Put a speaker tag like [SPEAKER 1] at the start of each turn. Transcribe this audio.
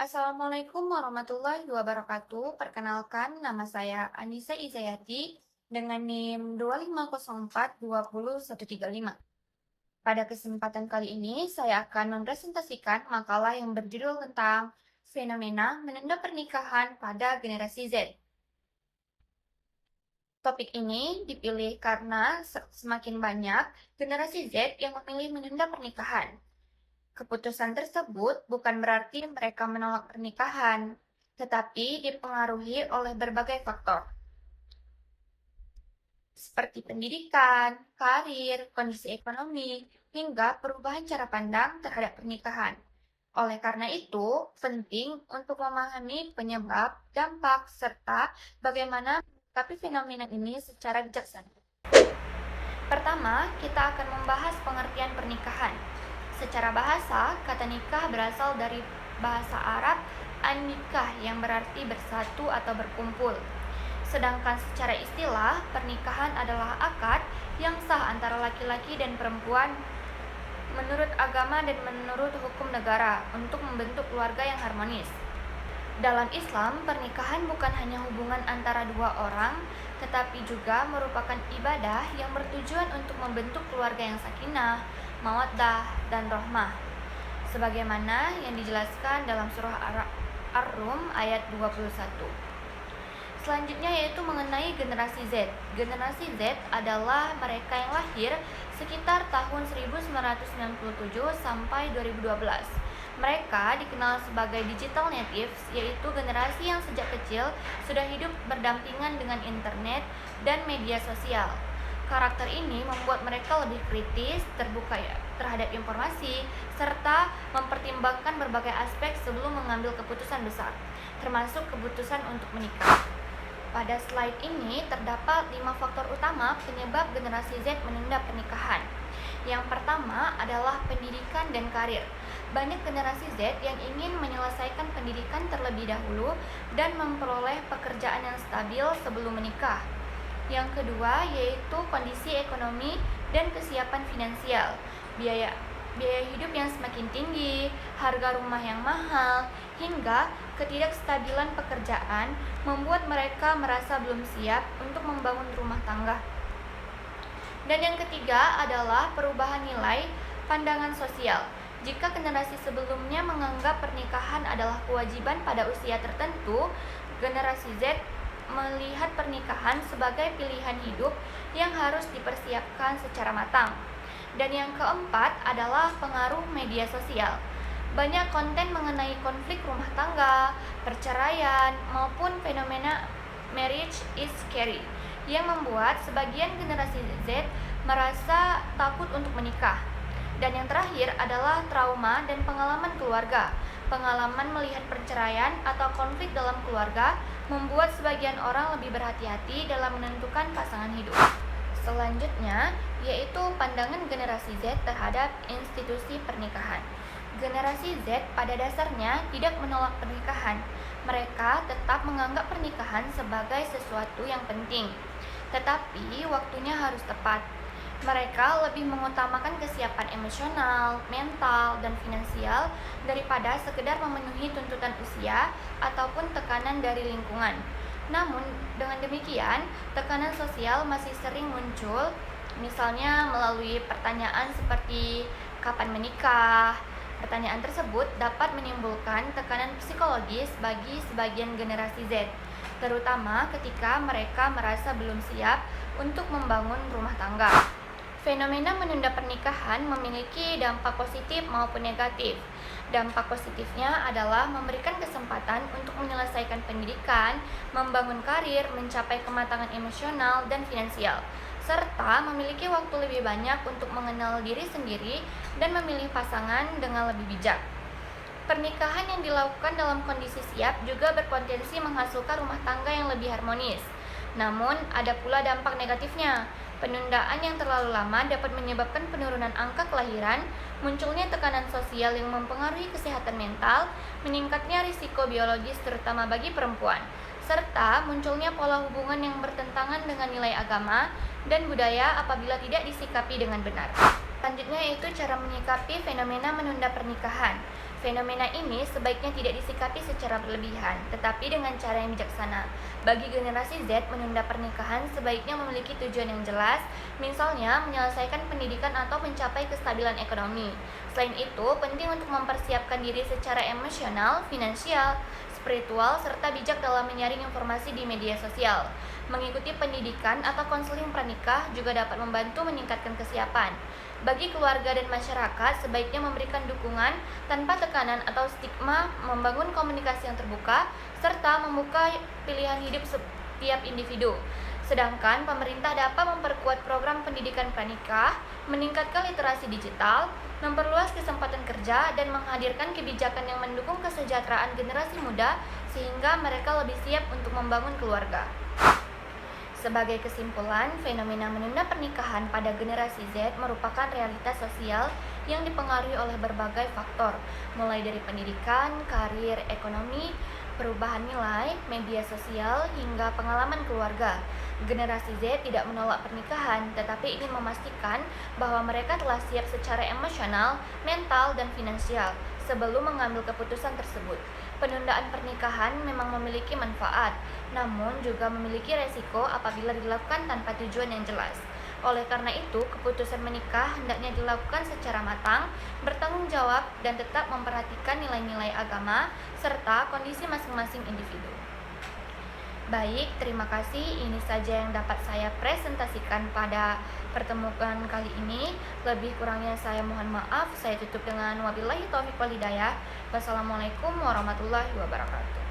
[SPEAKER 1] Assalamualaikum warahmatullahi wabarakatuh. Perkenalkan, nama saya Anissa Izayati dengan NIM 250420135. Pada kesempatan kali ini, saya akan mempresentasikan makalah yang berjudul tentang fenomena menunda pernikahan pada generasi Z. Topik ini dipilih karena semakin banyak generasi Z yang memilih menunda pernikahan. Keputusan tersebut bukan berarti mereka menolak pernikahan, tetapi dipengaruhi oleh berbagai faktor, seperti pendidikan, karir, kondisi ekonomi, hingga perubahan cara pandang terhadap pernikahan. Oleh karena itu, penting untuk memahami penyebab, dampak, serta bagaimana menyikapi fenomena ini secara bijaksana. Pertama, kita akan membahas pengertian pernikahan. Secara bahasa, kata nikah berasal dari bahasa Arab an-nikah yang berarti bersatu atau berkumpul. Sedangkan secara istilah, pernikahan adalah akad yang sah antara laki-laki dan perempuan menurut agama dan menurut hukum negara untuk membentuk keluarga yang harmonis. Dalam Islam, pernikahan bukan hanya hubungan antara dua orang, tetapi juga merupakan ibadah yang bertujuan untuk membentuk keluarga yang sakinah, mawaddah, dan rahmah. Sebagaimana yang dijelaskan dalam surah Ar-Rum ayat 21. Selanjutnya yaitu mengenai generasi Z. Generasi Z adalah mereka yang lahir sekitar tahun 1997 sampai 2012. Mereka dikenal sebagai digital natives, yaitu generasi yang sejak kecil sudah hidup berdampingan dengan internet dan media sosial. Karakter ini membuat mereka lebih kritis, terbuka terhadap informasi, serta mempertimbangkan berbagai aspek sebelum mengambil keputusan besar, termasuk keputusan untuk menikah. Pada slide ini terdapat 5 faktor utama penyebab generasi Z menunda pernikahan. Yang pertama adalah pendidikan dan karir. Banyak generasi Z yang ingin menyelesaikan pendidikan terlebih dahulu dan memperoleh pekerjaan yang stabil sebelum menikah. Yang kedua yaitu kondisi ekonomi dan kesiapan finansial. Biaya hidup yang semakin tinggi, harga rumah yang mahal, hingga ketidakstabilan pekerjaan membuat mereka merasa belum siap untuk membangun rumah tangga. Dan yang ketiga adalah perubahan nilai pandangan sosial. Jika generasi sebelumnya menganggap pernikahan adalah kewajiban pada usia tertentu, generasi Z melihat pernikahan sebagai pilihan hidup yang harus dipersiapkan secara matang. Dan yang keempat adalah pengaruh media sosial. Banyak konten mengenai konflik rumah tangga, perceraian, maupun fenomena marriage is scary yang membuat sebagian generasi Z merasa takut untuk menikah. Dan yang terakhir adalah trauma dan pengalaman keluarga. Pengalaman melihat perceraian atau konflik dalam keluarga membuat sebagian orang lebih berhati-hati dalam menentukan pasangan hidup. Selanjutnya, yaitu pandangan generasi Z terhadap institusi pernikahan. Generasi Z pada dasarnya tidak menolak pernikahan. Mereka tetap menganggap pernikahan sebagai sesuatu yang penting, tetapi waktunya harus tepat. Mereka lebih mengutamakan kesiapan emosional, mental, dan finansial daripada sekedar memenuhi tuntutan usia ataupun tekanan dari lingkungan. Namun, dengan demikian, tekanan sosial masih sering muncul, misalnya melalui pertanyaan seperti kapan menikah. Pertanyaan tersebut dapat menimbulkan tekanan psikologis bagi sebagian generasi Z, terutama ketika mereka merasa belum siap untuk membangun rumah tangga. Fenomena menunda pernikahan memiliki dampak positif maupun negatif. Dampak positifnya adalah memberikan kesempatan untuk menyelesaikan pendidikan, membangun karir, mencapai kematangan emosional dan finansial, serta memiliki waktu lebih banyak untuk mengenal diri sendiri dan memilih pasangan dengan lebih bijak. Pernikahan yang dilakukan dalam kondisi siap juga berpotensi menghasilkan rumah tangga yang lebih harmonis. Namun, ada pula dampak negatifnya. Penundaan yang terlalu lama dapat menyebabkan penurunan angka kelahiran, munculnya tekanan sosial yang mempengaruhi kesehatan mental, meningkatnya risiko biologis terutama bagi perempuan, serta munculnya pola hubungan yang bertentangan dengan nilai agama dan budaya apabila tidak disikapi dengan benar. Selanjutnya yaitu cara menyikapi fenomena menunda pernikahan. Fenomena ini sebaiknya tidak disikapi secara berlebihan, tetapi dengan cara yang bijaksana. Bagi generasi Z, menunda pernikahan sebaiknya memiliki tujuan yang jelas, misalnya menyelesaikan pendidikan atau mencapai kestabilan ekonomi. Selain itu, penting untuk mempersiapkan diri secara emosional, finansial, spiritual, serta bijak dalam menyaring informasi di media sosial. Mengikuti pendidikan atau konseling pranikah juga dapat membantu meningkatkan kesiapan. Bagi keluarga dan masyarakat, sebaiknya memberikan dukungan tanpa tekanan atau stigma, membangun komunikasi yang terbuka, serta membuka pilihan hidup setiap individu. Sedangkan pemerintah dapat memperkuat program pendidikan pranikah, meningkatkan literasi digital, memperluas kesempatan kerja, dan menghadirkan kebijakan yang mendukung kesejahteraan generasi muda sehingga mereka lebih siap untuk membangun keluarga. Sebagai kesimpulan, fenomena menunda pernikahan pada generasi Z merupakan realitas sosial yang dipengaruhi oleh berbagai faktor, mulai dari pendidikan, karir, ekonomi, perubahan nilai, media sosial, hingga pengalaman keluarga. Generasi Z tidak menolak pernikahan, tetapi ingin memastikan bahwa mereka telah siap secara emosional, mental, dan finansial sebelum mengambil keputusan tersebut. Penundaan pernikahan memang memiliki manfaat, namun juga memiliki resiko apabila dilakukan tanpa tujuan yang jelas. Oleh karena itu, keputusan menikah hendaknya dilakukan secara matang, bertanggung jawab, dan tetap memperhatikan nilai-nilai agama serta kondisi masing-masing individu. Baik, terima kasih. Ini saja yang dapat saya presentasikan pada pertemuan kali ini. Lebih kurangnya saya mohon maaf. Saya tutup dengan wabillahi taufiq wal hidayah. Wassalamualaikum warahmatullahi wabarakatuh.